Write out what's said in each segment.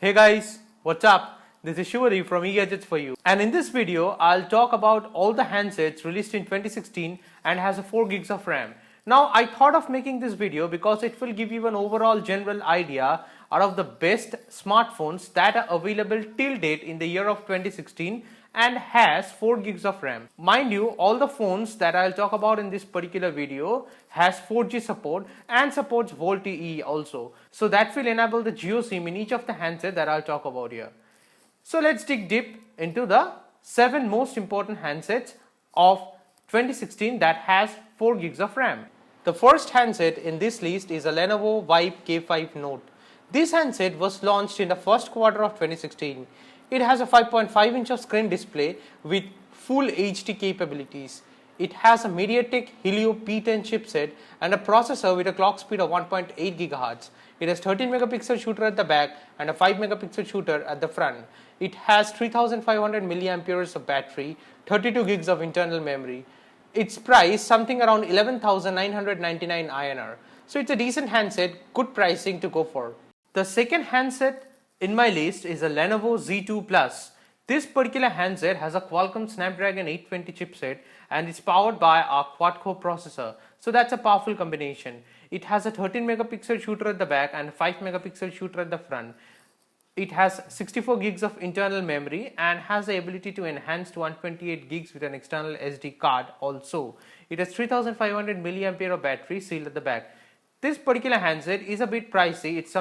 Hey guys, what's up? This is Shivari from eGadgets for you. And in this video, I'll talk about all the handsets released in 2016 and has a 4 gigs of RAM. Now, I thought of making this video because it will give you an overall general idea out of the best smartphones that are available till date in the year of 2016 and has 4 gigs of RAM. Mind you, all the phones that I'll talk about in this particular video has 4G support and supports VoLTE also. So that will enable the Geo SIM in each of the handsets that I'll talk about here. So let's dig deep into the 7 most important handsets of 2016 that has 4 gigs of RAM. The first handset in this list is a Lenovo Vibe K5 Note. This handset was launched in the first quarter of 2016. It has a 5.5 inch of screen display with full HD capabilities. It has a MediaTek Helio P10 chipset and a processor with a clock speed of 1.8 GHz. It has 13 megapixel shooter at the back and a 5 megapixel shooter at the front. It has 3500 milliamperes of battery, 32 gigs of internal memory. Its price something around 11,999 INR. So it's a decent handset, good pricing to go for. The second handset in my list is a Lenovo Z2 Plus. This particular handset has a Qualcomm Snapdragon 820 chipset and it's powered by a quad-core processor. So that's a powerful combination. It has a 13 megapixel shooter at the back and a 5 megapixel shooter at the front. It has 64 gigs of internal memory and has the ability to enhance to 128 gigs with an external SD card also. It has 3500 milliampere of battery sealed at the back. This particular handset is a bit pricey. It's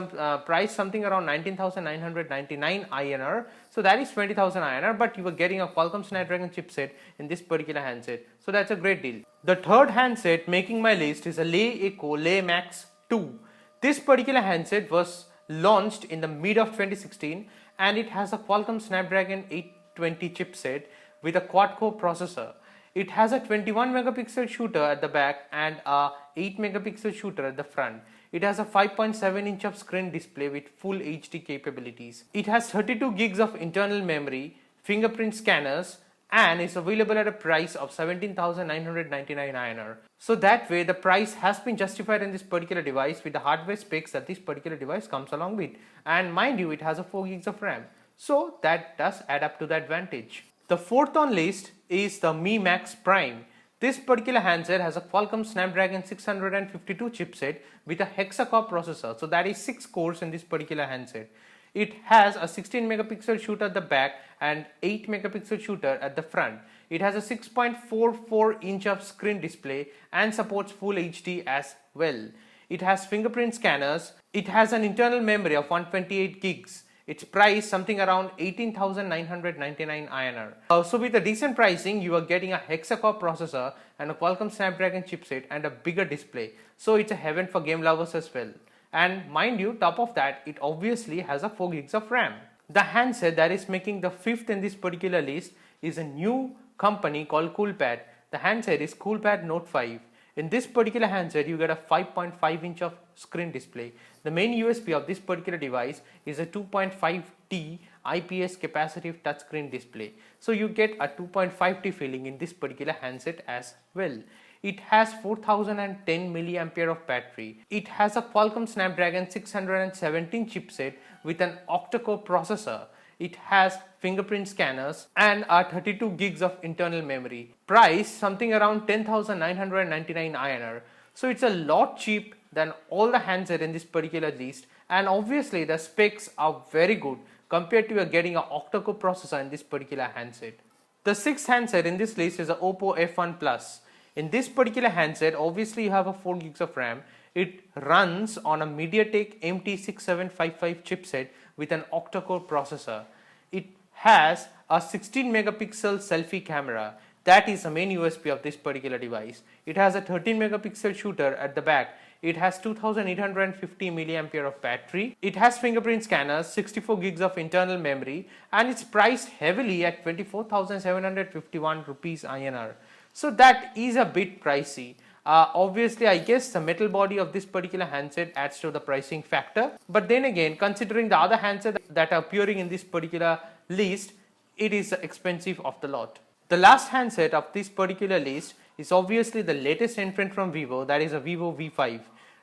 priced something around 19,999 INR. So that is 20,000 INR, but you are getting a Qualcomm Snapdragon chipset in this particular handset. So that's a great deal. The third handset making my list is a LeEco Le Max2. This particular handset was launched in the mid of 2016 and it has a Qualcomm Snapdragon 820 chipset with a quad-core processor. It has a 21 megapixel shooter at the back and a 8 megapixel shooter at the front. It has a 5.7 inch of screen display with full HD capabilities. It has 32 gigs of internal memory, fingerprint scanners, and is available at a price of 17,999 INR. So that way the price has been justified in this particular device with the hardware specs that this particular device comes along with. And mind you, it has a 4 gigs of RAM. So that does add up to the advantage. The fourth on list is the Mi Max Prime. This particular handset has a Qualcomm Snapdragon 652 chipset with a Hexa core processor. So that is 6 cores in this particular handset. It has a 16 megapixel shooter at the back and 8 megapixel shooter at the front. It has a 6.44 inch of screen display and supports full HD as well. It has fingerprint scanners. It has an internal memory of 128 gigs. Its price something around 18,999 INR. So with a decent pricing, you are getting a Hexa core processor and a Qualcomm Snapdragon chipset and a bigger display. So it's a heaven for game lovers as well. And mind you, top of that, it obviously has a 4 gigs of RAM. The handset that is making the fifth in this particular list is a new company called Coolpad. The handset is Coolpad Note 5. In this particular handset, you get a 5.5 inch of screen display. The main USP of this particular device is a 2.5T IPS capacitive touchscreen display. So you get a 2.5T feeling in this particular handset as well. It has 4010 milliampere of battery. It has a Qualcomm Snapdragon 617 chipset with an octa-core processor. It has fingerprint scanners and 32 gigs of internal memory. Price something around 10,999 INR. So it's a lot cheap than all the handsets in this particular list, and obviously the specs are very good compared to getting an octa-core processor in this particular handset. The sixth handset in this list is a Oppo F1 Plus. In this particular handset, obviously you have a 4 gigs of RAM. It runs on a MediaTek MT6755 chipset with an octa-core processor. It has a 16 megapixel selfie camera. That is the main USP of this particular device. It has a 13 megapixel shooter at the back. It has 2850 milliampere of battery. It has fingerprint scanners, 64 gigs of internal memory, and it's priced heavily at 24,751 rupees INR. So that is a bit pricey. Obviously, I guess the metal body of this particular handset adds to the pricing factor. But then again, considering the other handsets that are appearing in this particular list, it is expensive of the lot. The last handset of this particular list is obviously the latest entrant from Vivo, that is a Vivo V5.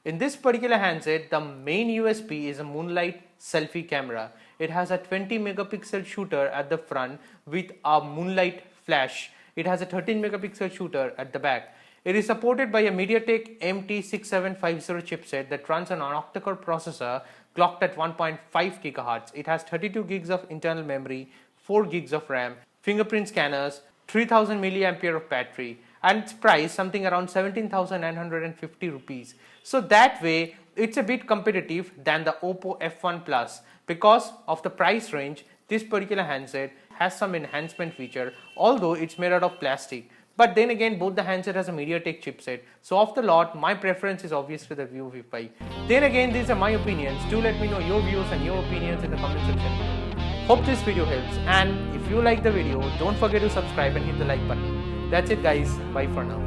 In this particular handset, the main USP is a moonlight selfie camera. It has a 20 megapixel shooter at the front with a moonlight flash. It has a 13 megapixel shooter at the back. It is supported by a MediaTek MT6750 chipset that runs on an octa-core processor clocked at 1.5 GHz. It has 32 gigs of internal memory, 4 gigs of RAM, fingerprint scanners, 3000 milliampere of battery, and its price something around 17,950 rupees. So that way it's a bit competitive than the Oppo F1 Plus. Because of the price range, this particular handset has some enhancement feature, although it's made out of plastic. But then again, both the handset has a MediaTek chipset. So off the lot, my preference is obviously the Vivo V5. Then again, these are my opinions. Do let me know your views and your opinions in the comment section below. Hope this video helps, and if you like the video, don't forget to subscribe and hit the like button. That's it guys, bye for now.